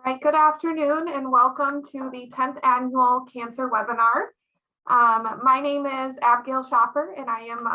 All right, good afternoon and welcome to the 10th annual cancer webinar. My name is Abigail Shopper and I am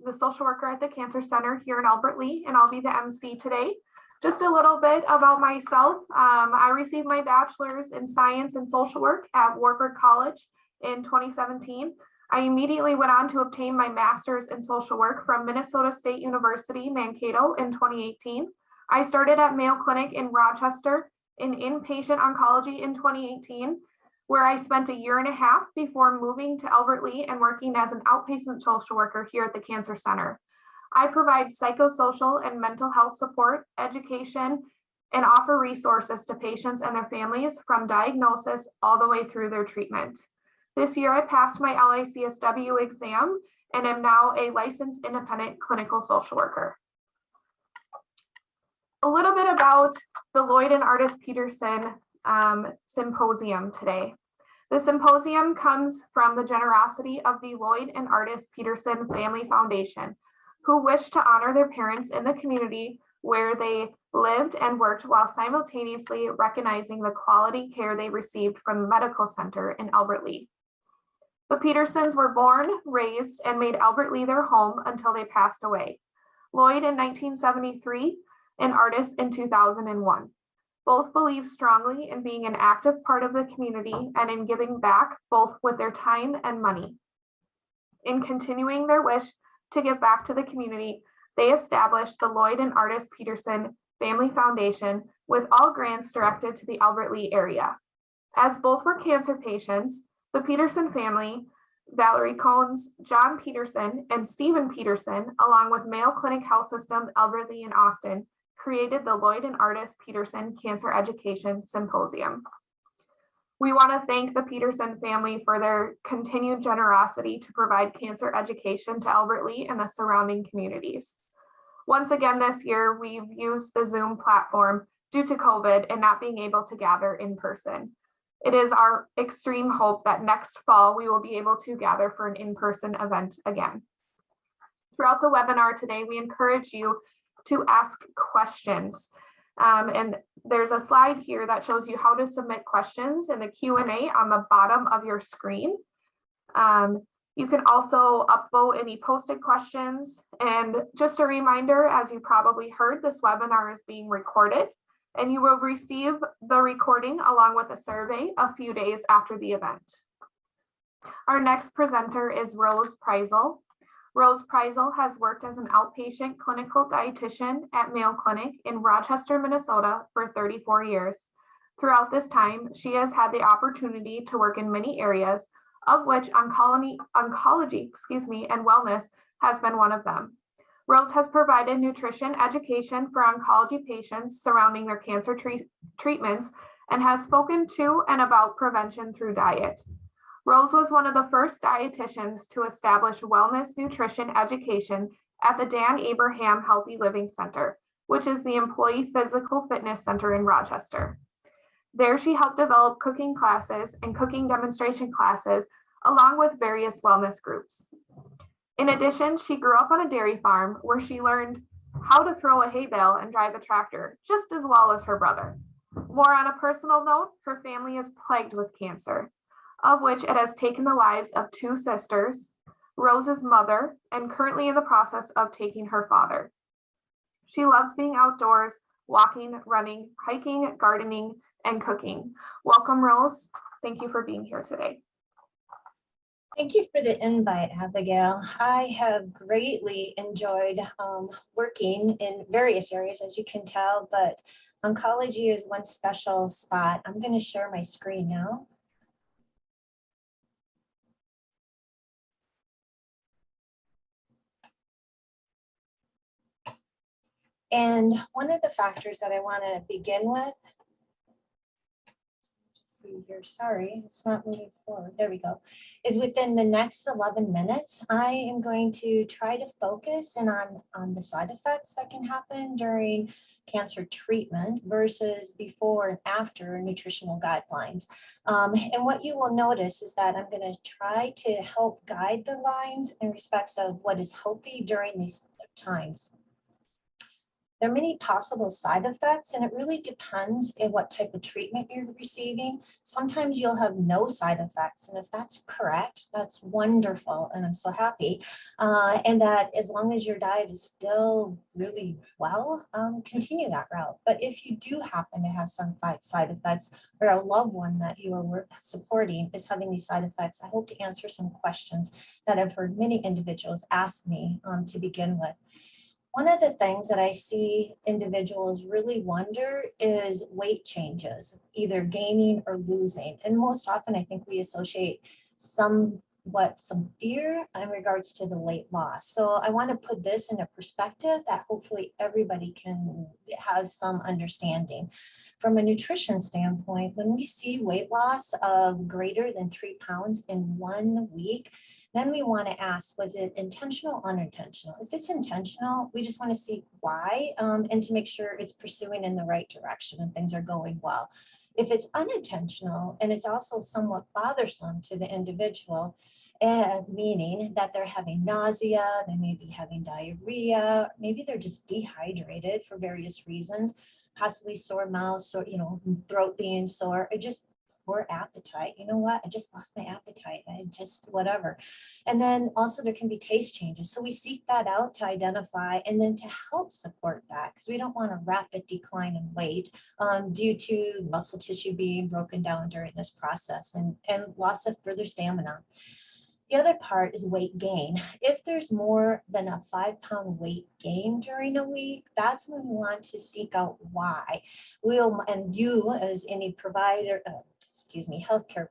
the social worker at the Cancer Center here in Albert Lea, and I'll be the MC today. Just a little bit about myself. I received my bachelor's in science and social work at Warburg College in 2017. I immediately went on to obtain my master's in social work from Minnesota State University, Mankato in 2018. I started at Mayo Clinic in Rochester in inpatient oncology in 2018, where I spent a year and a half before moving to Albert Lea and working as an outpatient social worker here at the Cancer Center. I provide psychosocial and mental health support, education, and offer resources to patients and their families from diagnosis all the way through their treatment. This year, I passed my LICSW exam and am now a licensed independent clinical social worker. A little bit about the Lloyd and Ardis Peterson Symposium today. The symposium comes from the generosity of the Lloyd and Ardis Peterson Family Foundation, who wish to honor their parents in the community where they lived and worked while simultaneously recognizing the quality care they received from the medical center in Albert Lea. The Petersons were born, raised, and made Albert Lea their home until they passed away. Lloyd in 1973 and Ardis in 2001. Both believe strongly in being an active part of the community and in giving back both with their time and money. In continuing their wish to give back to the community, they established the Lloyd and Ardis Peterson Family Foundation with all grants directed to the Albert Lea area. As both were cancer patients, the Peterson family, Valerie Cones, John Peterson, and Stephen Peterson, along with Mayo Clinic Health System, Albert Lea and Austin, created the Lloyd and Ardis Peterson Cancer Education Symposium. We want to thank the Peterson family for their continued generosity to provide cancer education to Albert Lea and the surrounding communities. Once again this year, we've used the Zoom platform due to COVID and not being able to gather in person. It is our extreme hope that next fall we will be able to gather for an in-person event again. Throughout the webinar today, we encourage you to ask questions. And there's a slide here that shows you how to submit questions in the Q&A on the bottom of your screen. You can also upvote any posted questions. And just a reminder, as you probably heard, this webinar is being recorded, and you will receive the recording along with a survey a few days after the event. Our next presenter is Rose Preisel. Rose Preisel has worked as an outpatient clinical dietitian at Mayo Clinic in Rochester, Minnesota for 34 years. Throughout this time, she has had the opportunity to work in many areas, of which oncology, and wellness has been one of them. Rose has provided nutrition education for oncology patients surrounding their cancer treatments and has spoken to and about prevention through diet. Rose was one of the first dietitians to establish wellness nutrition education at the Dan Abraham Healthy Living Center, which is the Employee Physical Fitness Center in Rochester. There she helped develop cooking classes and cooking demonstration classes along with various wellness groups. In addition, she grew up on a dairy farm where she learned how to throw a hay bale and drive a tractor just as well as her brother. More on a personal note, her family is plagued with cancer, of which it has taken the lives of 2 sisters, Rose's mother, and currently in the process of taking her father. She loves being outdoors, walking, running, hiking, gardening, and cooking. Welcome, Rose. Thank you for being here today. Thank you for the invite, Abigail. I have greatly enjoyed working in various areas, as you can tell, but oncology is one special spot. I'm going to share my screen now. And one of the factors that I want to begin with, see here, sorry, it's not moving forward. There we go. Is within the next 11 minutes, I am going to try to focus in on the side effects that can happen during cancer treatment versus before and after nutritional guidelines. And what you will notice is that I'm going to try to help guide the lines in respects of what is healthy during these times. There are many possible side effects, and it really depends on what type of treatment you're receiving. Sometimes you'll have no side effects, and if that's correct, that's wonderful, and I'm so happy. And that as long as your diet is still really well, continue that route. But if you do happen to have some side effects, or a loved one that you are supporting is having these side effects, I hope to answer some questions that I've heard many individuals ask me to begin with. One of the things that I see individuals really wonder is weight changes, either gaining or losing. And most often, I think we associate some fear in regards to the weight loss. So I want to put this in a perspective that hopefully everybody can have some understanding. From a nutrition standpoint, when we see weight loss of greater than 3 pounds in 1 week, then we want to ask, was it intentional or unintentional? If it's intentional, we just want to see why and to make sure it's pursuing in the right direction and things are going well. If it's unintentional and it's also somewhat bothersome to the individual, meaning that they're having nausea, they may be having diarrhea, maybe they're just dehydrated for various reasons, possibly sore mouth, throat being sore, or just poor appetite. You know what? I just lost my appetite. I just whatever. And then also there can be taste changes. So we seek that out to identify and then to help support that, because we don't want a rapid decline in weight due to muscle tissue being broken down during this process and loss of further stamina. The other part is weight gain. If there's more than a 5-pound weight gain during a week, that's when we want to seek out why. And you as any provider, healthcare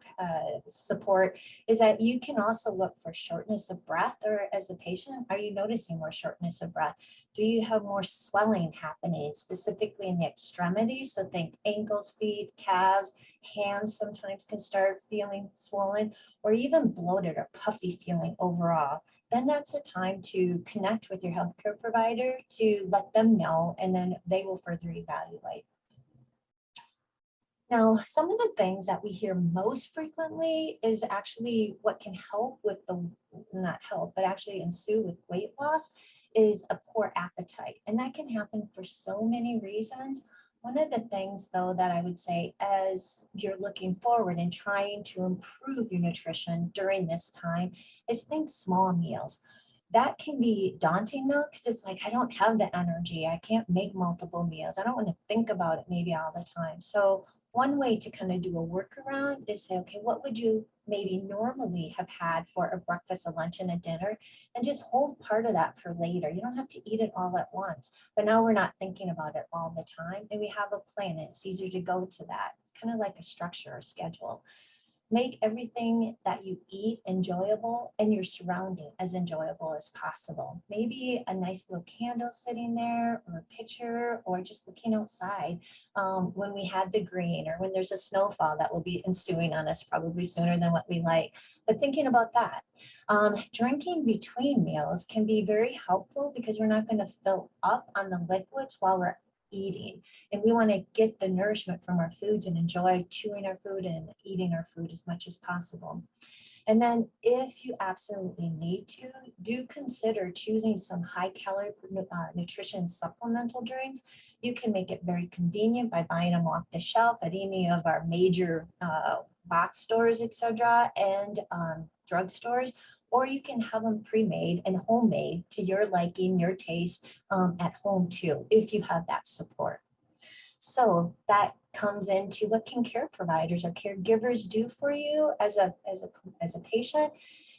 support, is that you can also look for shortness of breath, or as a patient, are you noticing more shortness of breath? Do you have more swelling happening, specifically in the extremities? So think ankles, feet, calves, hands sometimes can start feeling swollen, or even bloated or puffy feeling overall. Then that's a time to connect with your healthcare provider to let them know, and then they will further evaluate. Now, some of the things that we hear most frequently is actually what can help with not help, but actually ensue with weight loss is a poor appetite. And that can happen for so many reasons. One of the things, though, that I would say as you're looking forward and trying to improve your nutrition during this time is think small meals. That can be daunting though, because it's like, I don't have the energy. I can't make multiple meals. I don't want to think about it maybe all the time. So one way to kind of do a workaround is say, okay, what would you maybe normally have had for a breakfast, a lunch, and a dinner, and just hold part of that for later. You don't have to eat it all at once, but now we're not thinking about it all the time, and we have a plan, and it's easier to go to that, kind of like a structure or schedule. Make everything that you eat enjoyable and your surrounding as enjoyable as possible. Maybe a nice little candle sitting there, or a picture, or just looking outside when we had the green, or when there's a snowfall that will be ensuing on us probably sooner than what we like. But thinking about that. Drinking between meals can be very helpful because we're not going to fill up on the liquids while we're eating, and we want to get the nourishment from our foods and enjoy chewing our food and eating our food as much as possible. And then if you absolutely need to, do consider choosing some high calorie nutrition supplemental drinks. You can make it very convenient by buying them off the shelf at any of our major box stores, etc., and drugstores, or you can have them pre-made and homemade to your liking, your taste at home too, if you have that support. So that comes into what can care providers or caregivers do for you as a patient,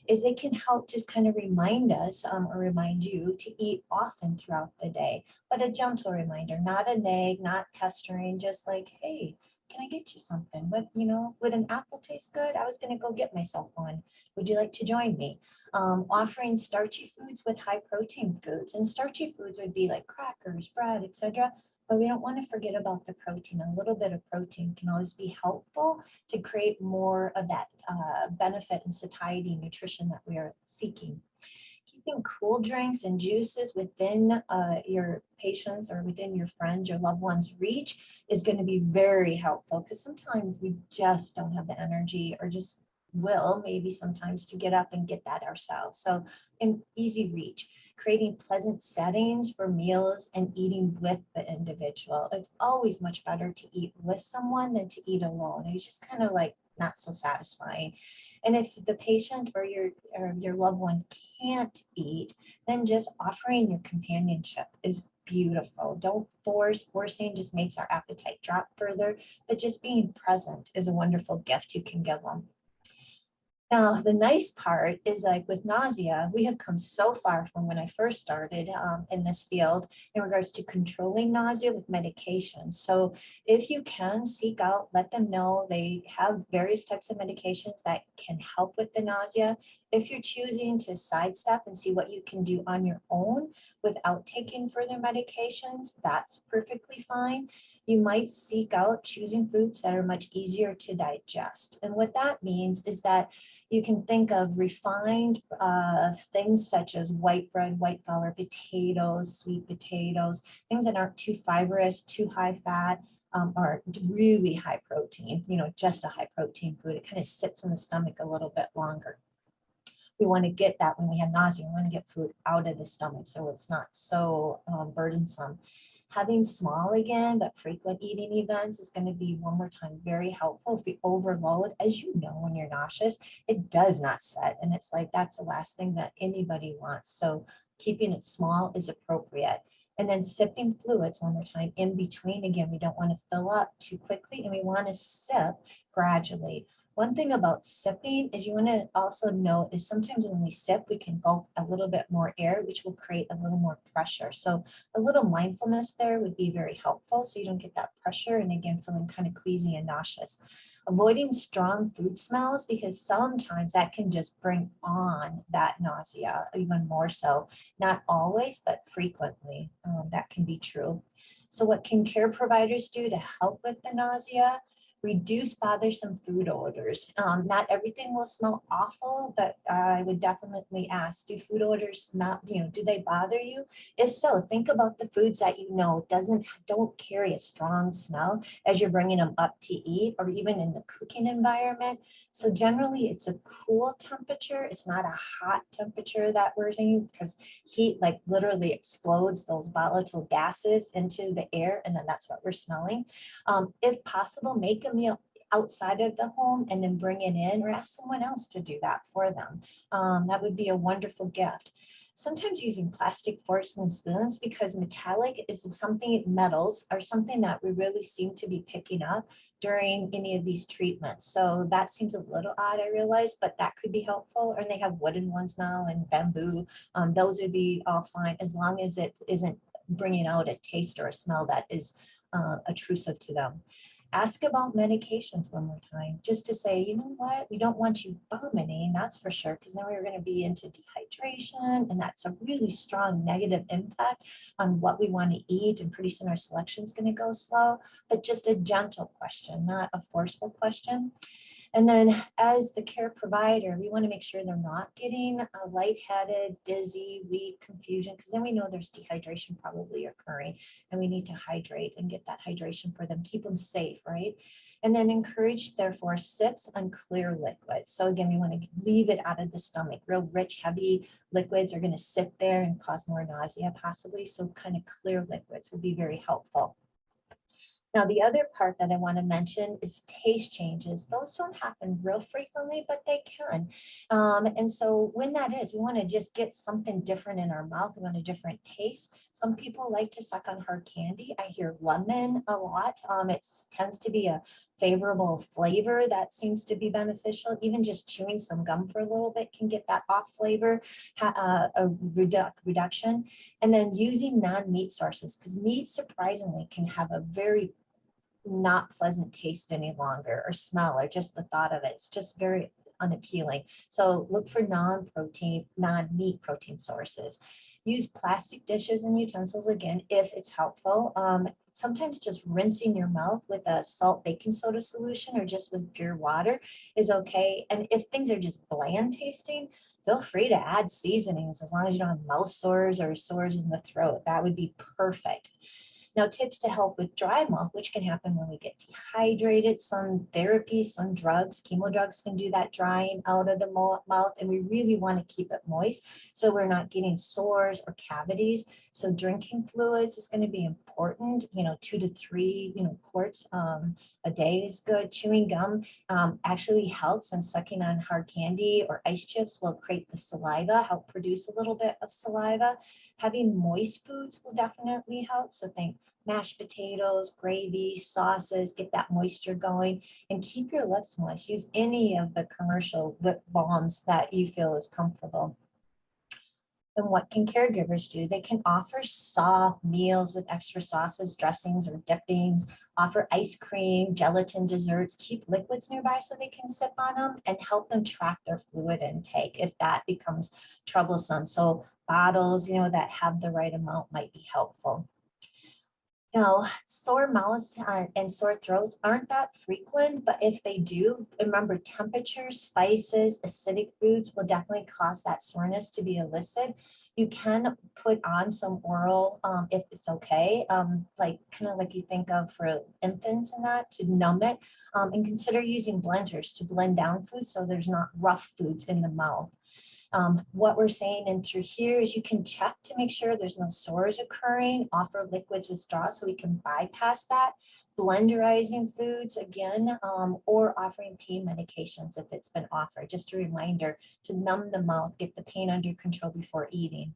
is they can help just kind of remind us or remind you to eat often throughout the day, but a gentle reminder, not a nag, not pestering, just like, hey, can I get you something? Would an apple taste good? I was going to go get myself one. Would you like to join me? Offering starchy foods with high protein foods, and starchy foods would be like crackers, bread, etc. But we don't want to forget about the protein. A little bit of protein can always be helpful to create more of that benefit and satiety nutrition that we are seeking. Keeping cool drinks and juices within your patients or within your friends, your loved ones' reach is going to be very helpful, because sometimes we just don't have the energy or just will maybe sometimes to get up and get that ourselves. So in easy reach, creating pleasant settings for meals and eating with the individual. It's always much better to eat with someone than to eat alone. It's just kind of like not so satisfying. And if the patient or your loved one can't eat, then just offering your companionship is beautiful. Don't force. Forcing just makes our appetite drop further, but just being present is a wonderful gift you can give them. Now, the nice part is like with nausea, we have come so far from when I first started in this field in regards to controlling nausea with medications. So if you can seek out, let them know they have various types of medications that can help with the nausea. If you're choosing to sidestep and see what you can do on your own without taking further medications, that's perfectly fine. You might seek out choosing foods that are much easier to digest. And what that means is that you can think of refined things such as white bread, white flour, potatoes, sweet potatoes, things that aren't too fibrous, too high fat, or really high protein, just a high protein food. It kind of sits in the stomach a little bit longer. We want to get that when we have nausea, we want to get food out of the stomach so it's not so burdensome. Having small again, but frequent eating events is going to be, one more time, very helpful. If we overload, as you know, when you're nauseous, it does not set. And it's like, that's the last thing that anybody wants. So keeping it small is appropriate. And then sipping fluids, one more time, in between. Again, we don't want to fill up too quickly and we want to sip gradually. One thing about sipping is you want to also note is sometimes when we sip, we can gulp a little bit more air, which will create a little more pressure. So a little mindfulness there would be very helpful so you don't get that pressure and again, feeling kind of queasy and nauseous. Avoiding strong food smells because sometimes that can just bring on that nausea even more so. Not always, but frequently that can be true. So what can care providers do to help with the nausea? Reduce bothersome food odors. Not everything will smell awful, but I would definitely ask, do food odors smell, do they bother you? If so, think about the foods that don't carry a strong smell as you're bringing them up to eat or even in the cooking environment. So generally it's a cool temperature. It's not a hot temperature that we're seeing because heat like literally explodes those volatile gases into the air and then that's what we're smelling. If possible, make a meal outside of the home and then bring it in or ask someone else to do that for them. That would be a wonderful gift. Sometimes using plastic forks and spoons because metallic is something, metals are something that we really seem to be picking up during any of these treatments. So that seems a little odd, I realize, but that could be helpful. And they have wooden ones now and bamboo. Those would be all fine as long as it isn't bringing out a taste or a smell that is intrusive to them. Ask about medications one more time, just to say, you know what, we don't want you vomiting, that's for sure, because then we're going to be into dehydration, and that's a really strong negative impact on what we want to eat, and pretty soon our selection is going to go slow, but just a gentle question, not a forceful question. And then as the care provider, we want to make sure they're not getting lightheaded, dizzy, weak, confusion, because then we know there's dehydration probably occurring and we need to hydrate and get that hydration for them, keep them safe, right? And then encourage, therefore, sips on clear liquids. So again, we want to leave it out of the stomach. Real rich, heavy liquids are going to sit there and cause more nausea possibly. So kind of clear liquids would be very helpful. Now, the other part that I want to mention is taste changes. Those don't happen real frequently, but they can. And so when that is, we want to just get something different in our mouth. We want a different taste. Some people like to suck on hard candy. I hear lemon a lot. It tends to be a favorable flavor that seems to be beneficial. Even just chewing some gum for a little bit can get that off flavor, a reduction. And then using non-meat sources, because meat surprisingly can have a very not pleasant taste any longer or smell or just the thought of it. It's just very unappealing. So look for non-protein, non-meat protein sources. Use plastic dishes and utensils again, if it's helpful. Sometimes just rinsing your mouth with a salt baking soda solution or just with pure water is okay. And if things are just bland tasting, feel free to add seasonings as long as you don't have mouth sores or sores in the throat. That would be perfect. Now, tips to help with dry mouth, which can happen when we get dehydrated. Some therapies, some drugs, chemo drugs can do that drying out of the mouth, and we really want to keep it moist so we're not getting sores or cavities. So drinking fluids is going to be important, 2 to 3, quarts a day is good. Chewing gum actually helps, and sucking on hard candy or ice chips will create the saliva, help produce a little bit of saliva. Having moist foods will definitely help. So think mashed potatoes, gravy, sauces, get that moisture going, and keep your lips moist. Use any of the commercial lip balms that you feel is comfortable. And what can caregivers do? They can offer soft meals with extra sauces, dressings, or dippings, offer ice cream, gelatin desserts, keep liquids nearby so they can sip on them, and help them track their fluid intake if that becomes troublesome. So bottles, that have the right amount might be helpful. Now, sore mouths and sore throats aren't that frequent, but if they do, remember temperature, spices, acidic foods will definitely cause that soreness to be elicited. You can put on some oral if it's okay, like you think of for infants and that to numb it, and consider using blenders to blend down food so there's not rough foods in the mouth. What we're saying in through here is you can check to make sure there's no sores occurring, offer liquids with straws so we can bypass that, blenderizing foods again, or offering pain medications if it's been offered. Just a reminder to numb the mouth, get the pain under control before eating.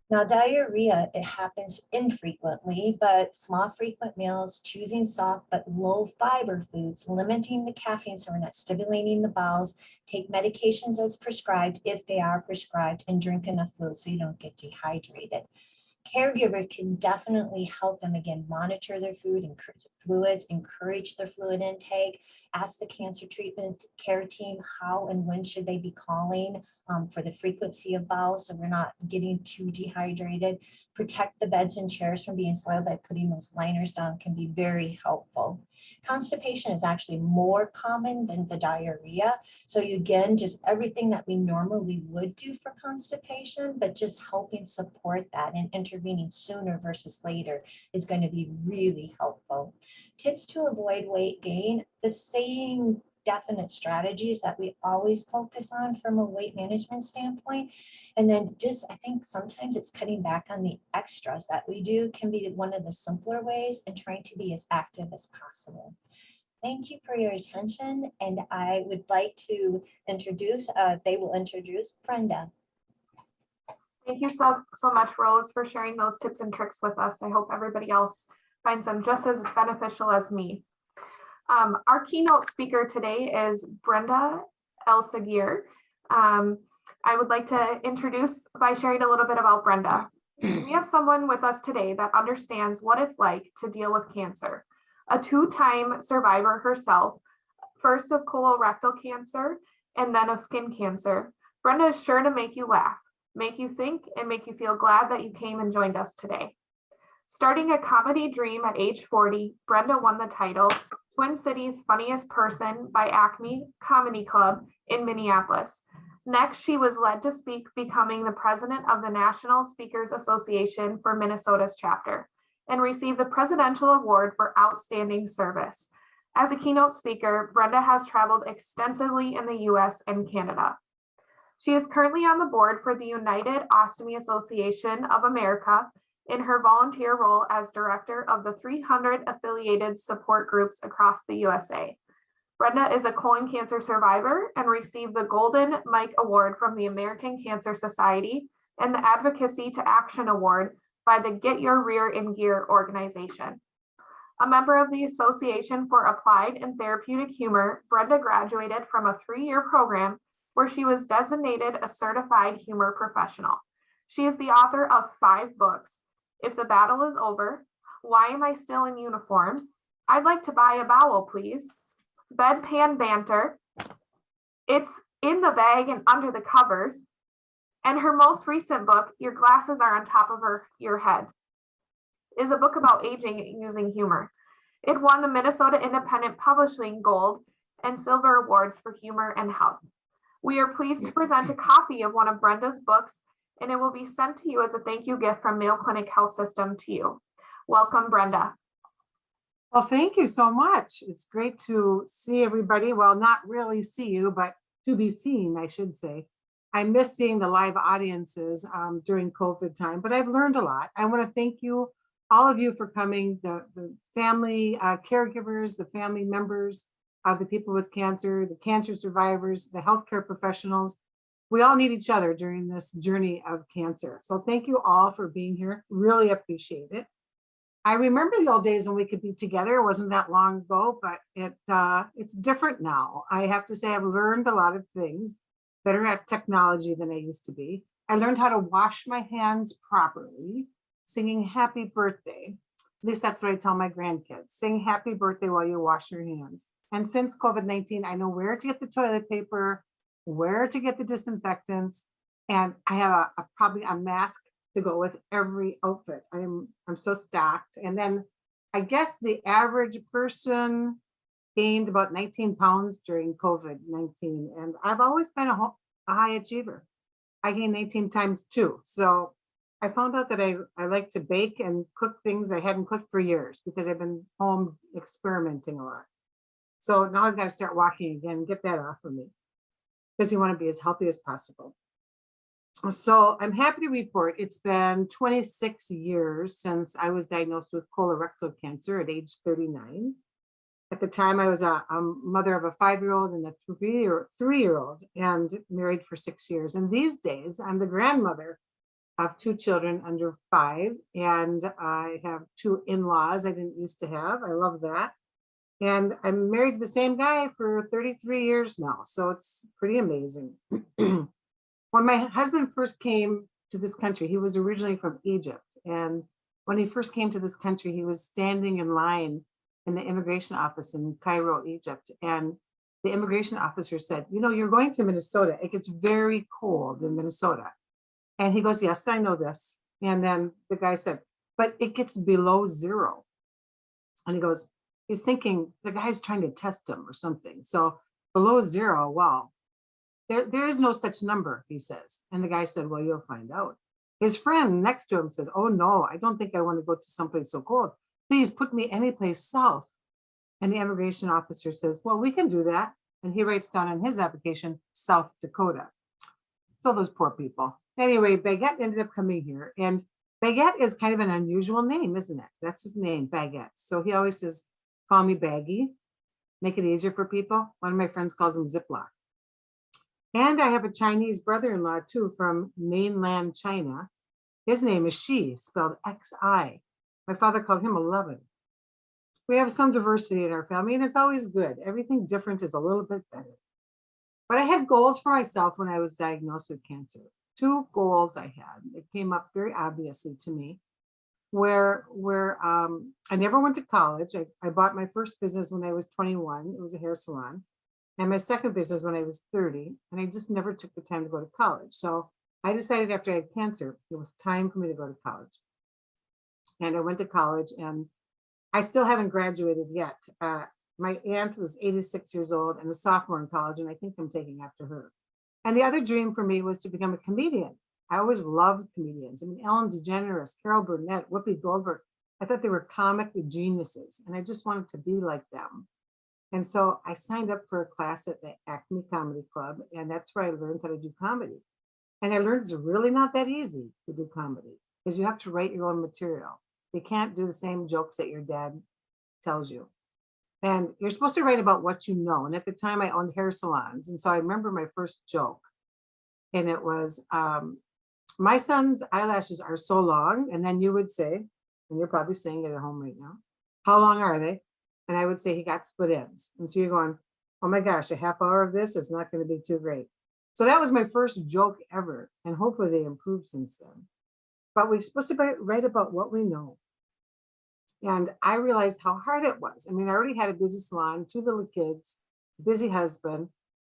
Now, diarrhea, it happens infrequently, but small frequent meals, choosing soft but low fiber foods, limiting the caffeine so we're not stimulating the bowels, take medications as prescribed if they are prescribed, and drink enough fluid so you don't get dehydrated. Caregiver can definitely help them again, monitor their food and fluids, encourage their fluid intake, ask the cancer treatment care team how and when should they be calling for the frequency of bowels so we're not getting too dehydrated. Protect the beds and chairs from being soiled by putting those liners down can be very helpful. Constipation is actually more common than the diarrhea. So you, again, just everything that we normally would do for constipation, but just helping support that and intervening sooner versus later is going to be really helpful. Tips to avoid weight gain, the same definite strategies that we always focus on from a weight management standpoint. And then I think sometimes it's cutting back on the extras that we do can be one of the simpler ways, and trying to be as active as possible. Thank you for your attention. And I would like to introduce, they will introduce Brenda. Thank you so much, Rose, for sharing those tips and tricks with us. I hope everybody else finds them just as beneficial as me. Our keynote speaker today is Brenda Elsevier. I would like to introduce by sharing a little bit about Brenda. We have someone with us today that understands what it's like to deal with cancer. A 2-time survivor herself, first of colorectal cancer and then of skin cancer. Brenda is sure to make you laugh, make you think, and make you feel glad that you came and joined us today. Starting a comedy dream at age 40, Brenda won the title Twin Cities Funniest Person by Acme Comedy Club in Minneapolis. Next, she was led to speak, becoming the president of the National Speakers Association for Minnesota's chapter, and received the Presidential Award for Outstanding Service. As a keynote speaker, Brenda has traveled extensively in the US and Canada. She is currently on the board for the United Ostomy Association of America in her volunteer role as director of the 300 affiliated support groups across the USA. Brenda is a colon cancer survivor and received the Golden Mike Award from the American Cancer Society and the Advocacy to Action Award by the Get Your Rear in Gear organization. A member of the Association for Applied and Therapeutic Humor, Brenda graduated from a 3-year program where she was designated a certified humor professional. She is the author of 5 books: If the Battle is Over, Why Am I Still in Uniform, I'd Like to Buy a Bowel, Please, Bedpan Banter, It's in the Bag and Under the Covers, and her most recent book, Your Glasses Are on Top of Your Head, is a book about aging using humor. It won the Minnesota Independent Publishing Gold and Silver Awards for Humor and Health. We are pleased to present a copy of one of Brenda's books, and it will be sent to you as a thank you gift from Mayo Clinic Health System to you. Welcome, Brenda. Well, thank you so much. It's great to see everybody. Well, not really see you, but to be seen, I should say. I miss seeing the live audiences during COVID time, but I've learned a lot. I want to thank you, all of you, for coming, the family caregivers, the family members of the people with cancer, the cancer survivors, the healthcare professionals. We all need each other during this journey of cancer. So thank you all for being here. Really appreciate it. I remember the old days when we could be together. It wasn't that long ago, but it's different now. I have to say I've learned a lot of things, better at technology than I used to be. I learned how to wash my hands properly, singing happy birthday. At least that's what I tell my grandkids. Sing happy birthday while you wash your hands. And since COVID-19, I know where to get the toilet paper, where to get the disinfectants, and I have probably a mask to go with every outfit. I'm so stacked. And then I guess the average person gained about 19 pounds during COVID-19. And I've always been a high achiever. I gained 19 times too. So I found out that I like to bake and cook things I hadn't cooked for years because I've been home experimenting a lot. So now I've got to start walking again and get that off of me because you want to be as healthy as possible. So I'm happy to report it's been 26 years since I was diagnosed with colorectal cancer at age 39. At the time, I was a mother of a 5-year-old and a 3-year-old and married for 6 years. And these days, I'm the grandmother of 2 children under 5, and I have 2 in-laws I didn't used to have. I love that. And I'm married to the same guy for 33 years now, so it's pretty amazing. When my husband first came to this country, he was originally from Egypt. And when he first came to this country, he was standing in line in the immigration office in Cairo, Egypt. And the immigration officer said, you know, you're going to Minnesota. It gets very cold in Minnesota. And he goes, yes, I know this. And then the guy said, but it gets below 0. And he goes, he's thinking the guy's trying to test him or something. So below 0, wow. There is no such number, he says. And the guy said, well, you'll find out. His friend next to him says, oh, no, I don't think I want to go to someplace so cold. Please put me anyplace south. And the immigration officer says, well, we can do that. And he writes down on his application, South Dakota. So those poor people. Anyway, Baguette ended up coming here. And Baguette is kind of an unusual name, isn't it? That's his name, Baguette. So he always says, call me Baggy. Make it easier for people. One of my friends calls him Ziploc. And I have a Chinese brother-in-law too from mainland China. His name is Xi, spelled X-I. My father called him 11. We have some diversity in our family and it's always good. Everything different is a little bit better. But I had goals for myself when I was diagnosed with cancer. 2 goals I had. It came up very obviously to me where I never went to college. I bought my first business when I was 21. It was a hair salon. And my second business when I was 30, and I just never took the time to go to college. So I decided after I had cancer, it was time for me to go to college. And I went to college and I still haven't graduated yet. My aunt was 86 years old and a sophomore in college, and I think I'm taking after her. And the other dream for me was to become a comedian. I always loved comedians. I mean, Ellen DeGeneres, Carol Burnett, Whoopi Goldberg. I thought they were comic geniuses, and I just wanted to be like them. And so I signed up for a class at the Acme Comedy Club, and that's where I learned how to do comedy. And I learned it's really not that easy to do comedy because you have to write your own material. You can't do the same jokes that your dad tells you. And you're supposed to write about what you know. And at the time I owned hair salons. And so I remember my first joke. And it was, my son's eyelashes are so long. And then you would say, and you're probably saying it at home right now, how long are they? And I would say he got split ends. And so you're going, oh my gosh, a half hour of this is not going to be too great. So that was my first joke ever. And hopefully they improved since then. But we're supposed to write about what we know. And I realized how hard it was. I mean, I already had a busy salon, 2 little kids, busy husband.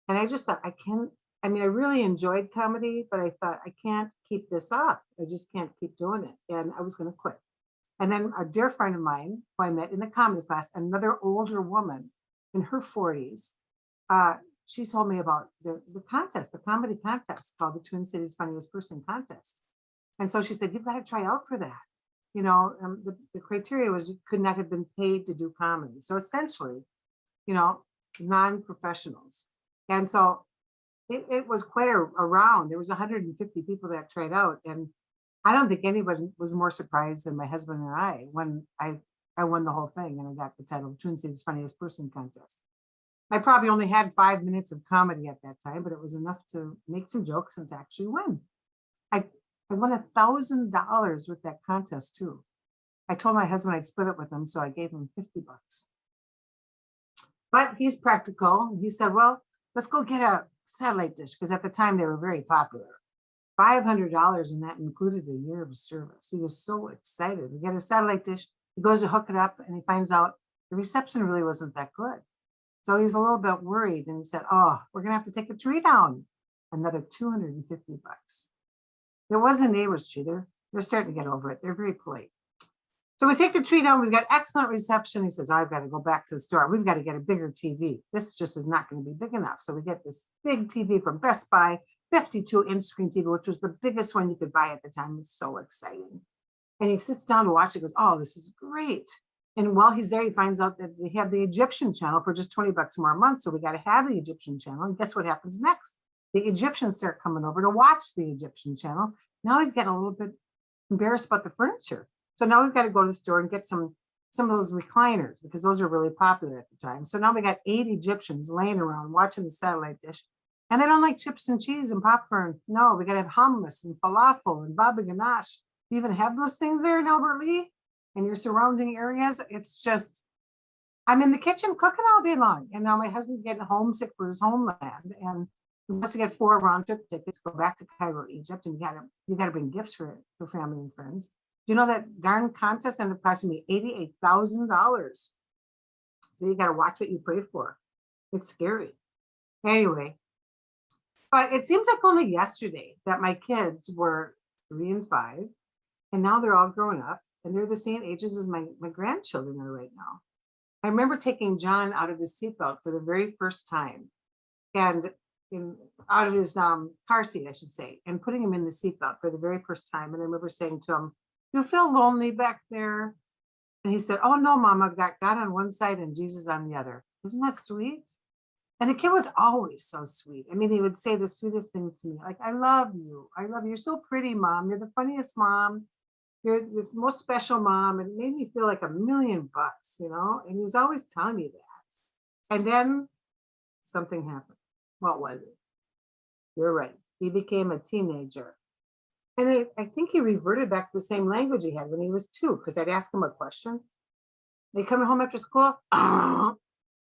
And I just thought, I really enjoyed comedy, but I thought I can't keep this up. I just can't keep doing it. And I was going to quit. And then a dear friend of mine who I met in the comedy class, another older woman in her 40s, she told me about the contest, the comedy contest called the Twin Cities Funniest Person Contest. And so she said, you've got to try out for that. the criteria was you could not have been paid to do comedy. So essentially, non-professionals. And so it was quite a round. There was 150 people that tried out. And I don't think anybody was more surprised than my husband and I when I won the whole thing and I got the title of Twin Cities Funniest Person Contest. I probably only had 5 minutes of comedy at that time, but it was enough to make some jokes and to actually win. I won $1,000 with that contest too. I told my husband I'd split it with him, so I gave him $50. But he's practical. He said, well, let's go get a satellite dish, because at the time they were very popular. $500, and that included a year of service. He was so excited. We get a satellite dish. He goes to hook it up and he finds out the reception really wasn't that good. So he's a little bit worried and he said, oh, we're gonna have to take a tree down. Another $250. It wasn't neighbors tree. They're starting to get over it. They're very polite. So we take the tree down. We've got excellent reception. He says, I've got to go back to the store. We've got to get a bigger TV. This just is not going to be big enough. So we get this big TV from Best Buy, 52-inch screen TV, which was the biggest one you could buy at the time. It was so exciting. And he sits down to watch it, goes, oh, this is great. And while he's there, he finds out that they have the Egyptian channel for just $20 more a month. So we got to have the Egyptian channel. And guess what happens next? The Egyptians start coming over to watch the Egyptian channel. Now he's getting a little bit embarrassed about the furniture. So now we've got to go to the store and get some of those recliners, because those are really popular at the time. So now we got 8 Egyptians laying around watching the satellite dish, and they don't like chips and cheese and popcorn. No, we got to have hummus and falafel and baba ganoush. You even have those things there in Albert Lea and your surrounding areas. It's just, I'm in the kitchen cooking all day long. And now my husband's getting homesick for his homeland, and he wants to get 4 round trip tickets, go back to Cairo, Egypt, and you gotta bring gifts for family and friends. Do you know that darn contest ended up costing me $88,000? So you got to watch what you pray for. It's scary. Anyway, but it seems like only yesterday that my kids were 3 and 5, and now they're all grown up, and they're the same ages as my grandchildren are right now. I remember taking John out of his seatbelt for the very first time, and out of his car seat, I should say, and putting him in the seatbelt for the very first time. And I remember saying to him, you feel lonely back there? And he said, oh no, Mom, I've got God on one side and Jesus on the other. Isn't that sweet? And the kid was always so sweet. I mean, he would say the sweetest things to me, like, I love you. I love you. You're so pretty, Mom. You're the funniest mom. You're the most special mom. And it made me feel like $1,000,000, and he was always telling me that. And then something happened. What was it? You're right. He became a teenager. And I think he reverted back to the same language he had when he was 2, because I'd ask him a question. They coming home after school?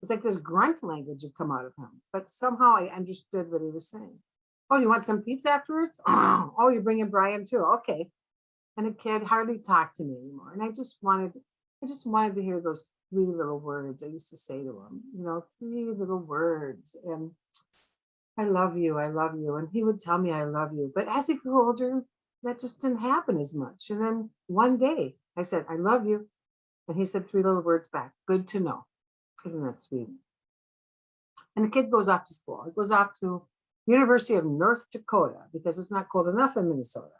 It's like this grunt language would come out of him. But somehow I understood what he was saying. Oh, you want some pizza afterwards? Oh, you're bringing Brian too. Okay. And the kid hardly talked to me anymore. And I just wanted to hear those 3 little words I used to say to him, 3 little words. And I love you. I love you. And he would tell me I love you. But as he grew older, that just didn't happen as much. And then one day I said, I love you. And he said 3 little words back. Good to know. Isn't that sweet? And the kid goes off to school. He goes off to University of North Dakota, because it's not cold enough in Minnesota.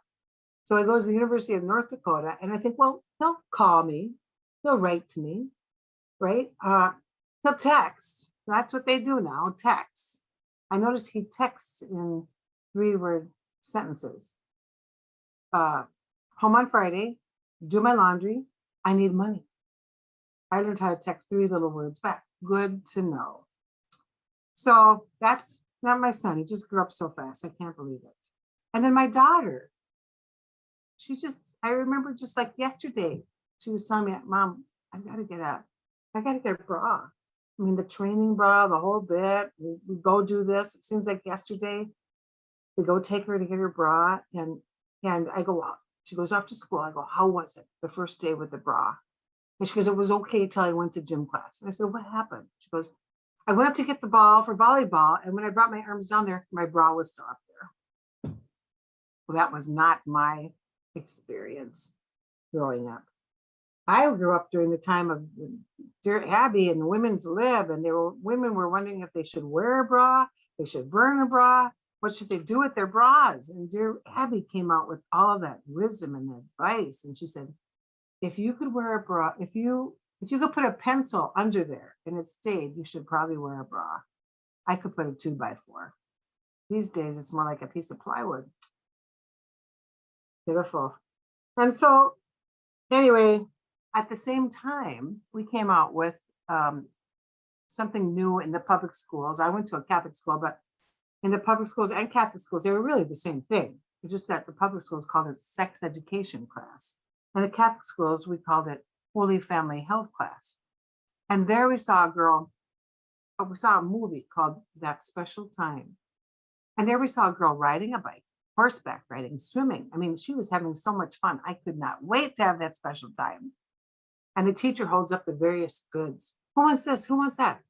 So he goes to the University of North Dakota, and I think, well, he'll call me. He'll write to me, right? He'll text. That's what they do now, text. I noticed he texts in 3-word sentences. Home on Friday, do my laundry, I need money. I learned how to text 3 little words back. Good to know. So that's not my son. He just grew up so fast. I can't believe it. And then my daughter, I remember just like yesterday, she was telling me, Mom, I got to get a bra. I mean, the training bra, the whole bit, we go do this. It seems like yesterday we go take her to get her bra, and I go out. She goes off to school. I go, how was it the first day with the bra? And she goes, it was okay till I went to gym class. And I said, what happened? She goes, I went up to get the ball for volleyball, and when I brought my arms down there, my bra was still up there. Well, that was not my experience growing up. I grew up during the time of Dear Abby and Women's Lib, and women were wondering if they should wear a bra, they should burn a bra, what should they do with their bras? And Dear Abby came out with all of that wisdom and advice, and she said, if you could wear a bra, if you could put a pencil under there and it stayed, you should probably wear a bra. I could put a 2x4. These days, it's more like a piece of plywood. Beautiful. And so, anyway, at the same time, we came out with something new in the public schools. I went to a Catholic school, but in the public schools and Catholic schools, they were really the same thing. It's just that the public schools called it sex education class. And the Catholic schools, we called it Holy Family Health class. And there we saw a girl, we saw a movie called That Special Time. And there we saw a girl riding a bike, horseback riding, swimming. I mean, she was having so much fun. I could not wait to have that special time. And the teacher holds up the various goods. Who wants this? Who wants that?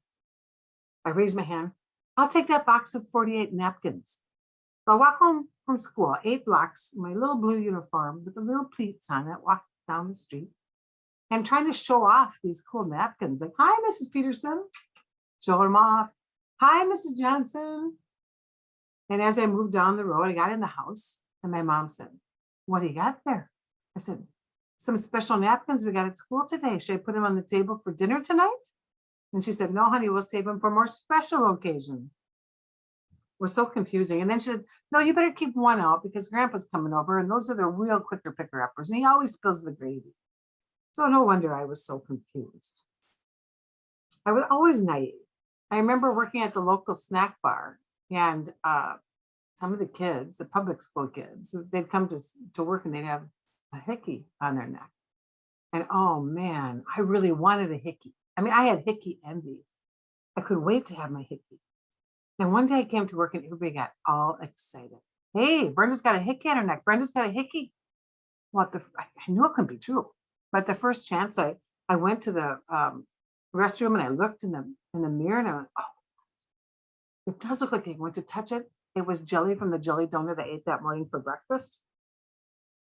I raise my hand. I'll take that box of 48 napkins. So I walk home from school, 8 blocks, in my little blue uniform with the little pleats on it, walk down the street. I'm trying to show off these cool napkins. Like, hi, Mrs. Peterson. Show them off. Hi, Mrs. Johnson. And as I moved down the road, I got in the house and my mom said, what do you got there? I said, some special napkins we got at school today. Should I put them on the table for dinner tonight? And she said, no, honey, we'll save them for more special occasion. It was so confusing. And then she said, no, you better keep one out because grandpa's coming over and those are the real quicker picker uppers. And he always spills the gravy. So no wonder I was so confused. I was always naive. I remember working at the local snack bar and some of the kids, the public school kids, they'd come to work and they'd have a hickey on their neck. And oh man, I really wanted a hickey. I mean, I had hickey envy. I could wait to have my hickey. And one day I came to work and everybody got all excited. Hey, Brenda's got a hickey on her neck. Brenda's got a hickey. Well, I knew it couldn't be true. But the first chance I went to the restroom and I looked in the mirror and I went, oh, it does look like I went to touch it. It was jelly from the jelly donut I ate that morning for breakfast.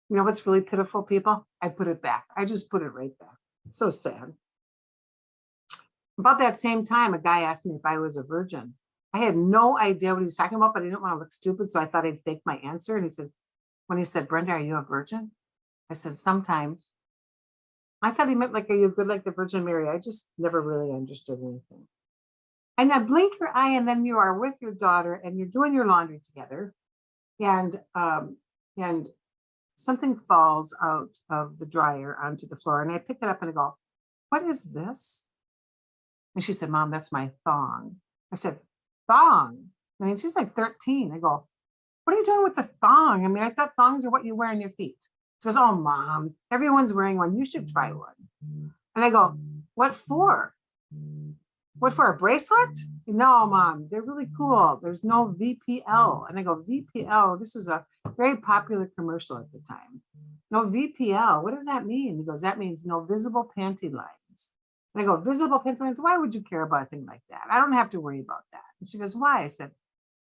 You know what's really pitiful, people? I put it back. I just put it right back. So sad. About that same time, a guy asked me if I was a virgin. I had no idea what he was talking about, but I didn't want to look stupid, so I thought I'd fake my answer. And when he said, Brenda, are you a virgin? I said, sometimes. I thought he meant like, are you good like the Virgin Mary? I just never really understood anything. And then blink your eye and then you are with your daughter and you're doing your laundry together. And something falls out of the dryer onto the floor. And I pick it up and I go, what is this? And she said, Mom, that's my thong. I said, thong? I mean, she's like 13. I go, what are you doing with the thong? I mean, I thought thongs are what you wear on your feet. She goes, oh, Mom, everyone's wearing one. You should try one. And I go, what for? What for, a bracelet? No, Mom, they're really cool. There's no VPL. And I go, VPL, this was a very popular commercial at the time. No, VPL, what does that mean? He goes, that means no visible panty lines. And I go, visible panty lines? Why would you care about a thing like that? I don't have to worry about that. And she goes, why? I said,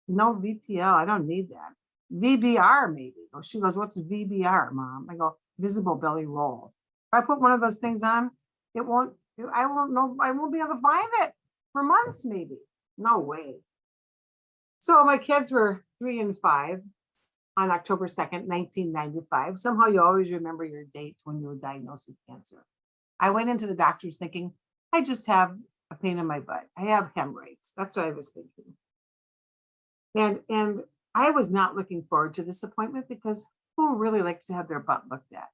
no VPL, I don't need that. VBR maybe. She goes, what's VBR, Mom? I go, visible belly roll. If I put one of those things on, I won't know, I won't be able to find it for months maybe. No way. So my kids were 3 and 5 on October 2nd, 1995. Somehow you always remember your date when you were diagnosed with cancer. I went into the doctors thinking, I just have a pain in my butt. I have hemorrhoids. That's what I was thinking. And I was not looking forward to this appointment because who really likes to have their butt looked at?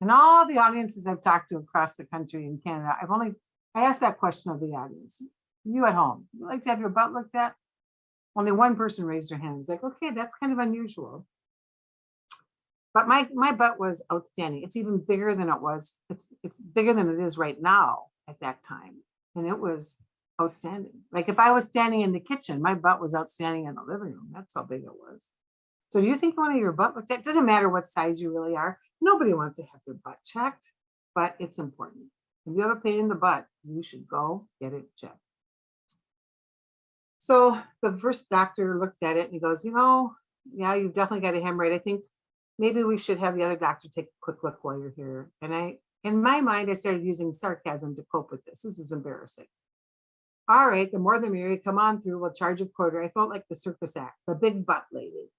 And all the audiences I've talked to across the country in Canada, I asked that question of the audience. You at home, you like to have your butt looked at? Only one person raised their hand. It's like, okay, that's kind of unusual. But my butt was outstanding. It's even bigger than it was. It's bigger than it is right now at that time. And it was outstanding. Like if I was standing in the kitchen, my butt was outstanding in the living room. That's how big it was. So do you think you want your butt looked at? It doesn't matter what size you really are. Nobody wants to have their butt checked, but it's important. If you have a pain in the butt, you should go get it checked. So the first doctor looked at it and he goes, yeah, you've definitely got a hemorrhoid. I think maybe we should have the other doctor take a quick look while you're here. And in my mind, I started using sarcasm to cope with this. This was embarrassing. All right, the more the merrier, come on through, we'll charge a quarter. I felt like the circus act, the big butt lady.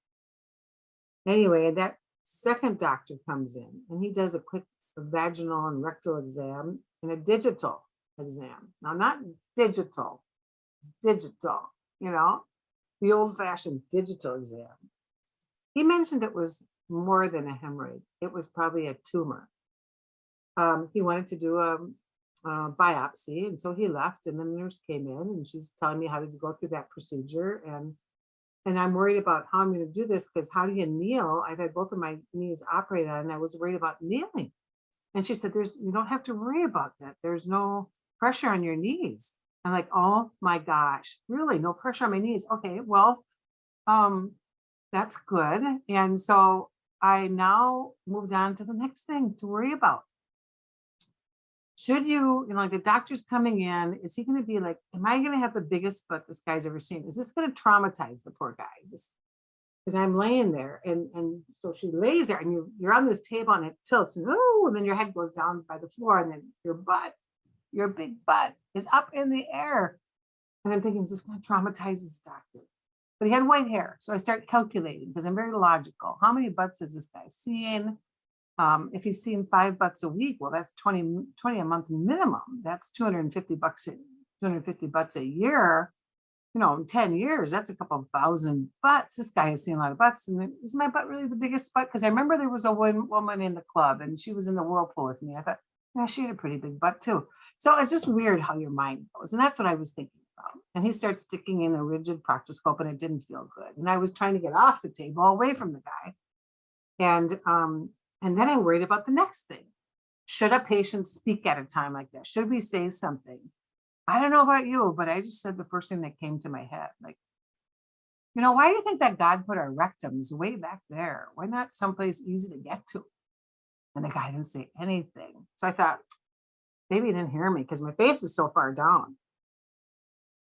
Anyway, that second doctor comes in and he does a quick a vaginal and rectal exam and a digital exam. Now, not digital, the old fashioned digital exam. He mentioned it was more than a hemorrhoid. It was probably a tumor. He wanted to do a biopsy, and so he left, and then the nurse came in and she's telling me how to go through that procedure. And I'm worried about how I'm going to do this, because how do you kneel? I've had both of my knees operated on, and I was worried about kneeling. And she said, you don't have to worry about that. There's no pressure on your knees. I'm like, oh my gosh, really? No pressure on my knees. Okay, well, that's good. And so I now moved on to the next thing to worry about. Should like the doctor's coming in, is he going to be like, am I going to have the biggest butt this guy's ever seen? Is this going to traumatize the poor guy? Because I'm laying there, and so she lays there, and you're on this table and it tilts, and then your head goes down by the floor, and then your big butt is up in the air. And I'm thinking, is this going to traumatize this doctor? But he had white hair. So I start calculating, because I'm very logical. How many butts is this guy seeing? If he's seeing 5 butts a week, well, that's 20 a month minimum. That's 250 butts a year. In 10 years, that's a couple of thousand butts. This guy has seen a lot of butts. And is my butt really the biggest butt? Because I remember there was a woman in the club, and she was in the whirlpool with me. I thought, yeah, she had a pretty big butt too. So it's just weird how your mind goes. And that's what I was thinking about. And he starts sticking in a rigid proctoscope, and it didn't feel good. And I was trying to get off the table, away from the guy. And then I worried about the next thing. Should a patient speak at a time like that? Should we say something? I don't know about you, but I just said the first thing that came to my head. Like, why do you think that God put our rectums way back there? Why not someplace easy to get to? And the guy didn't say anything. So I thought, maybe he didn't hear me because my face is so far down.